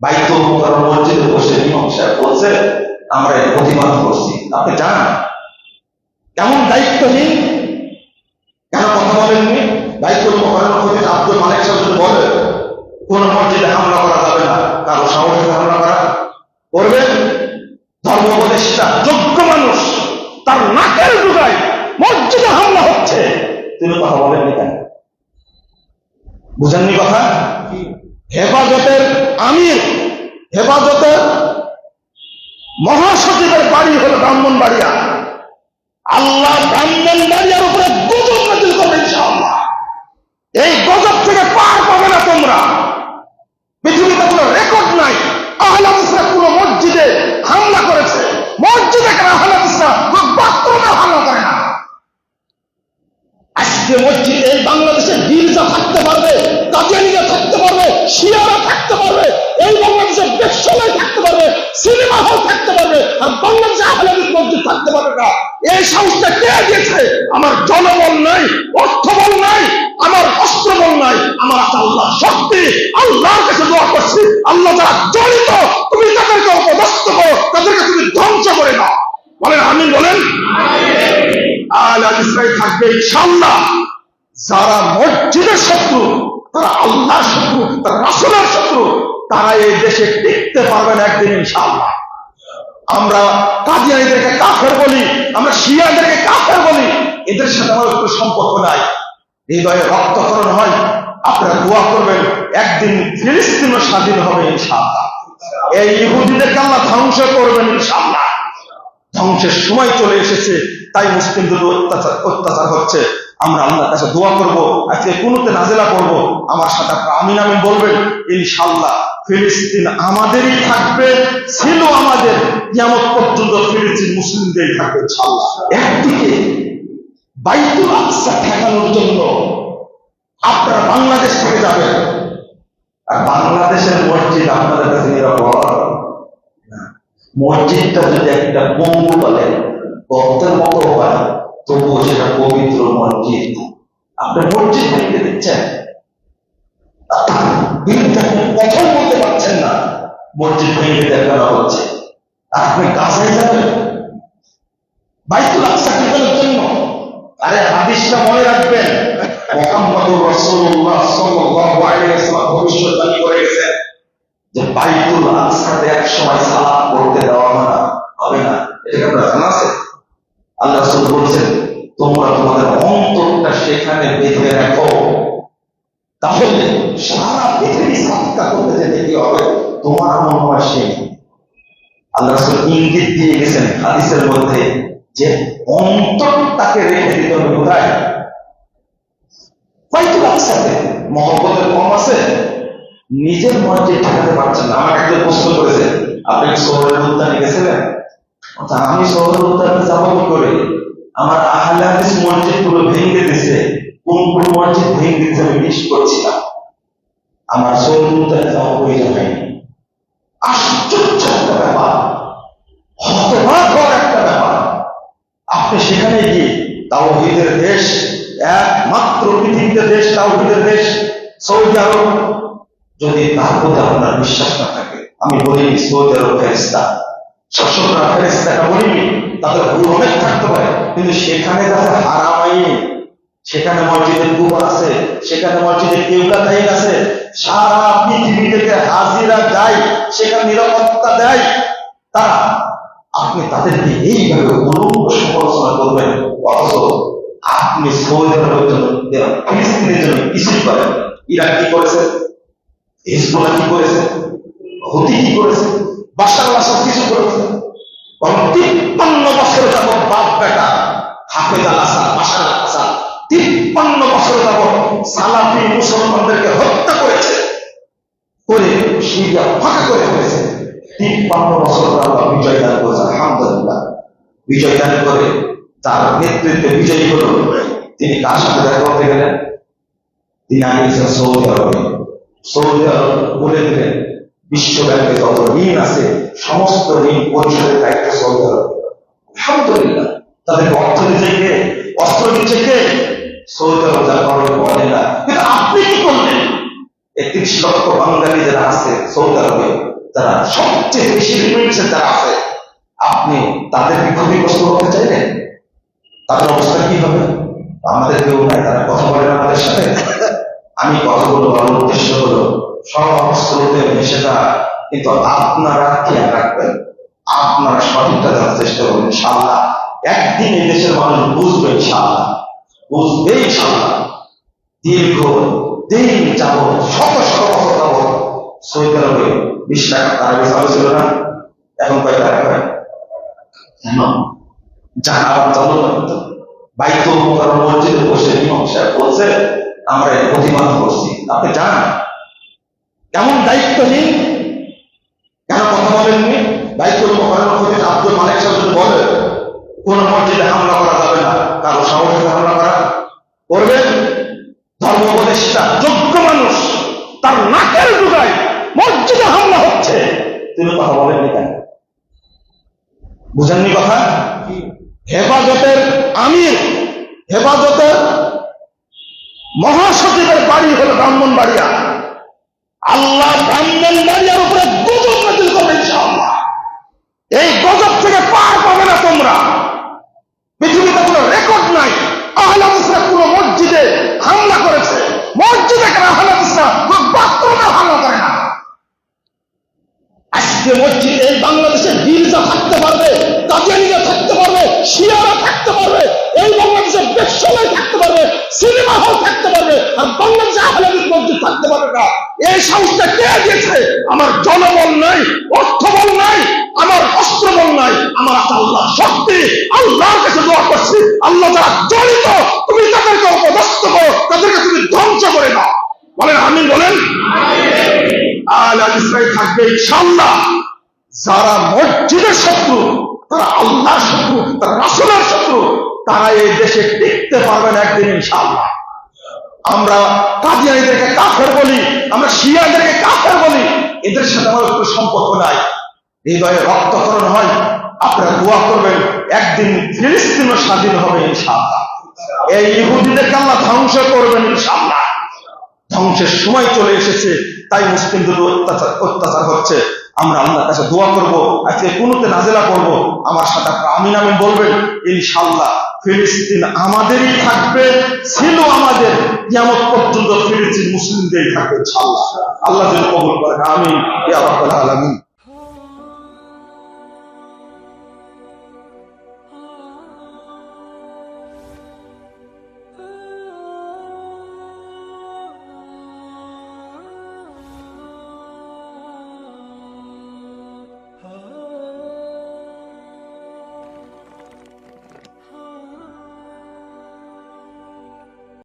বাইতুল মুকাররম মসজিদে বসে ইমাম সাহেব বলছে আমরা এর প্রতিবাদ করছি। আপনি জানেন কেমন দায়িত্বহীন, কেন কথা বলেননি? বাইতুল মুকাররম খতিব আব্দুল মালিক সাহেব যদি বলে কোন মসজিদে হামলা করা যাবে না, কারো সাহসে হামলা করা করবেন? ধর্ম উপদেষ্টা যোগ্য মানুষ, তার নাকের ডুগায় মসজিদে হামলা হচ্ছে, তিনি কথা বলেননি কেন? বুঝেননি কথা? হেফাজতের আমির, হেফাজতের মহাসচিবের বাড়ি হলো ব্রাহ্মণবাড়িয়া। আল্লাহ ব্রাহ্মণবাড়িয়ার উপরে গজব নাযিল করবে ইনশাআল্লাহ। এই গজব থেকে পার পাবে না তোমরা। পৃথিবীতে কোনো রেকর্ড নাই আহলে হাদিসরা কোনো মসজিদে হামলা করেছে। মসজিদে কেন আহলে হাদিসরা বাথরুমে হামলা করে না? আজকে মসজিদে এই বাংলাদেশে গির্জা থাকতে পারবে, কাদিয়ানীরা থাকতে পারবে, শিয়ারা থাকতে পারবে, এই বাংলাদেশে বেশ্যালয় থাকতে পারবে, সিনেমা হল থাকতে পারবে, আর বাংলাদেশে আহলে হাদিস মসজিদ থাকতে পারবে না। এই সাহসটা কে দিয়েছে? আমার জনবল নাই, অর্থবল নাই, আমার অস্ত্রবল নাই, আমার আছে আল্লাহর শক্তি। আল্লাহর কাছে দোয়া করছি, আল্লাহ যারা জড়িত তুমি তাদেরকে অপদস্থ করো, তাদেরকে তুমি ধ্বংস করে দাও। বলেন আমিন, বলেন আহলে হাদিসরাই থাকবে ইনশাআল্লাহ। যারা মসজিদের শত্রু, তারা আল্লাহর শত্রু, তারা রাসূলের শত্রু, তারা এই দেশে টিকতে পারবে না একদিন ইনশাআল্লাহ। আমরা কাদিয়ানীদেরকে কাফের বলি, আমরা শিয়াদেরকে কাফের বলি, এদের সাথে আমার কোনো সম্পর্ক নাই। হৃদয়ে রক্তক্ষরণ হয়, আপনারা দোয়া করবেন একদিন ফিলিস্তিনও স্বাধীন হবে ইনশাআল্লাহ। এই ইহুদিদেরকে আল্লাহ ধ্বংস করবেন ইনশাআল্লাহ। ধ্বংসের সময় চলে এসেছে, তাই মুসলিমদের অত্যাচার হচ্ছে। আমরা আল্লাহর কাছে দোয়া করব, আজকে কুনুতে নাজিলা করব, আমার সাথে আপনারা আমিন আমিন বলবেন ইনশাআল্লাহ। ফিলিস্তিন আমাদেরই থাকবে, ছিল আমাদের, কিয়ামত পর্যন্ত ফিলিস্তিন মুসলিমদেরই থাকবে ইনশাআল্লাহ। একদিকে বাইতুল আকসা ঠেকানোর জন্য আপনারা বাংলাদেশ থেকে যাবেন, আর বাংলাদেশের মসজিদ আপনাদের কাছে নিরাপদ না। মসজিদটা যদি একটা পঙ্গু বলে, গর্তের মতো হয়, তবুও সেটা পবিত্র মসজিদ। আপনি মসজিদ ভেঙে দিচ্ছেন, কথা বলতে পারছেন না, মসজিদ ভেঙে দেখানো হচ্ছে। আপনি গাজায় যাবেন বাইতুল আকসা ঠেকানোর জন্য? আরে হাদিসটা মনে রাখবেন, মুহাম্মদুর রাসূলুল্লাহ সাল্লাল্লাহু আলাইহি ওয়াসাল্লাম ভবিষ্যদ্বাণী করে গেছেন যে বাইতুল আকসাতে এক সময় সালাত পড়তে দেওয়া হবে না। এটা আপনারা জানা আছে? আল্লাহ রাসূল বলেছেন তোমরা তোমাদের অন্তরটা সেখানে বেঁধে রাখো, তাহলে সারা পৃথিবী সাদকা করতে যেতে কি হবে? তোমার মন হয় সেই। আল্লাহ রাসূল ইঙ্গিত দিয়ে গেছেন হাদিসের মধ্যে যে অন্তরটাকে রেখে দিতে হবে কোথায়? বাইতুল আকসাতে। মহব্বতের কম আছে, নিজের মসজিদ ঠেকাতে পারছেন না। আমাকে একজন প্রশ্ন করেছে, আপনি শহরের উদ্যানে গেছিলেন? আমি শহরের উদ্যানে যাবো কি করে? আমার আহলে হাদিস মসজিদ পুরো ভেঙে দিয়েছে, কোন কোন মসজিদ ভেঙে দিয়েছে আমি লিস্ট করছিলাম, আমার শহরের উদ্যানে যাওয়া প্রয়োজন হয়নি। আশ্চর্য একটা ব্যাপার, হতবাক হওয়ার একটা ব্যাপার। আপনি সেখানে গিয়ে তাওহীদের দেশ, একমাত্র পৃথিবীতে দেশ, তাওহীদের দেশ সৌদি আরব, যদি তার প্রতি আপনার বিশ্বাস না থাকে, আমি বলিনি সৌদি আরব ফেরেশতা, শাসকরা ফেরেশতাটা বলিনি, তাদের ভুল অনেক থাকতে পারে, কিন্তু সেখানে যাতে হারামাইন, সেখানে মসজিদে কুবা আছে, সেখানে মসজিদে কিবলাতাইন আছে, সারা পৃথিবী থেকে হাজিরা যায়, সেখানে নিরাপত্তা দেয় তারা। আপনি তাদেরকে এইভাবে উলঙ্গ সমালোচনা করবেন, অথচ আপনি সৌদি আরবের জন্য, ফিলিস্তিনের জন্য কিছুই করেন। ইরাক কি করেছে? হিজবুল্লাহ কি করেছে? হুতি কি করেছে? বাশার আল-আসাদ কিছু করেছে? 53 বছর যাবত বাপ বেটা হাফেজ আল-আসাদ, বাশার আল-আসাদ 53 বছর যাবত সালাফি মুসলমানদেরকে হত্যা করেছে, করে সিরিয়া ফাঁকা করে ফেলেছে। 53 বছর আল্লাহ বিজয় দান করেছে, আলহামদুলিল্লাহ। বিজয় দান করে তার নেতৃত্বে বিজয়ী হল। তিনি কার সাথে দেখা করতে গেলেন? তিনি গিয়েছেন সৌদি আরবে। সৌদি আরব বলে দিলেন বিশ্ব ব্যাংকে যত ঋণ আছে সমস্ত ঋণ পরিশোধের দায়িত্ব সৌদি আরব। আলহামদুলিল্লাহ। তাদেরকে অর্থ দিচ্ছে কে? অস্ত্র দিচ্ছে কে? সৌদি আরব। যার কারণে বলে না। কিন্তু আপনি কি করলেন? 31 লক্ষ বাঙালি যারা আছে সৌদি আরবে, যারা সবচেয়ে বেশি রিমিটেন্সে যারা আছে, আপনি তাদেরকে ক্ষতিগ্রস্ত করতে চাইলেন, তাদের অবস্থা কি হবে? আমাদের কেউ নাই, তারা কথা বলে না আমাদের সাথে। আমি কথাগুলো বলার উদ্দেশ্য হলো সব স্রোতে ভেসে যায়, কিন্তু আপনারা খেয়াল রাখবেন, আপনারা সঠিকটা জানার চেষ্টা করবেন। ইনশাআল্লাহ একদিন এই দেশের মানুষ বুঝবে, ইনশাআল্লাহ বুঝবে, ইনশাআল্লাহ। দীর্ঘ দিন যাব, শত শত বছর যাব, সৌদি আরবে 20 টাকা তারা চালু ছিল না, এখন কয় টাকা হয়? কেন জানা আবার চালু করতো। বাইতুল মুকাররম মসজিদে বসে ইমাম সাহেব বলছে আমরা এর প্রতিবাদ করছি। আপনি জানেন কেমন দায়িত্বহীন, কেন কথা বলেননি? বাইতুল মুকাররম খতিব আব্দুল মালিক সাহেব যদি বলে কোন মসজিদে হামলা করা যাবে না, কারো সাহসে হামলা করা করবেন? ধর্ম উপদেষ্টা যোগ্য মানুষ, তার নাকের ডুগায় মসজিদে হামলা হচ্ছে, তিনি কথা বলেননি কেন? বুঝেননি কথা? হেফাজতের আমির, হেফাজতের মহাসচিবের বাড়ি হলো ব্রাহ্মণবাড়িয়া। আল্লাহ ব্রাহ্মণবাড়িয়ার উপরে গজব নাযিল করবে ইনশাআল্লাহ। এই গজব থেকে পার পাবে না তোমরা। পৃথিবীতে কোনো রেকর্ড নাই আহলে হাদিসরা কোনো মসজিদে হামলা করেছে। মসজিদে কেন আহলে হাদিসরা কোনো বাথরুমে হামলা করে না? আজকে মসজিদে বাংলাদেশে গির্জা থাকতে পারবে, কাদিয়ানীরা থাকতে পারবে, শিয়ারা থাকতে পারবে, এই বাংলাদেশে বেশ্যালয় থাকতে পারবে, সিনেমা হল থাকতে পারবে, আর বাংলাদেশে আহলে হাদিস মসজিদ থাকতে পারবে না। এই সাহসটা কে দিয়েছে? আমার জনবল নাই, অর্থবল নাই, আমার অস্ত্রবল নাই, আমার আছে আল্লাহ শক্তি। আল্লাহর কাছে দোয়া করছি, আল্লাহ যারা জড়িত তুমি তাদেরকে অপদস্থ করো, তাদেরকে তুমি ধ্বংস করে দাও। বলেন আমিন, বলেন আহলে হাদিসরাই থাকবে ইনশাআল্লাহ। যারা মসজিদের শত্রু, তারা আল্লাহর শত্রু, তারা রাসূলের শত্রু, তারা এই দেশে টিকতে পারবে না একদিন ইনশাআল্লাহ। আমরা কাদিয়ানীদেরকে কাফের বলি, আমরা শিয়াদেরকে কাফের বলি, এদের সাথে আমার কোনো সম্পর্ক নাই। হৃদয়ে রক্তক্ষরণ হয়, আপনারা দোয়া করবেন একদিন ফিলিস্তিনও স্বাধীন হবে ইনশাআল্লাহ। এই ইহুদিদেরকে আল্লাহ ধ্বংস করবেন ইনশাআল্লাহ। ধ্বংসের সময় চলে এসেছে, তাই মুসলিমদের অত্যাচার হচ্ছে। আমরা আল্লাহর কাছে দোয়া করব, আজকে কুনুতে নাজেলা করব, আমার সাথে আপনারা আমিন আমিন বলবেন। ইনশাআল্লাহ ফিলিস্তিন আমাদেরই থাকবে, ছিল আমাদের, কিয়ামত পর্যন্ত ফিলিস্তিন মুসলিমদেরই থাকবে ইনশাআল্লাহ। আল্লাহ যেন কবুল করেন, আমিন ইয়া রাব্বাল আলামিন।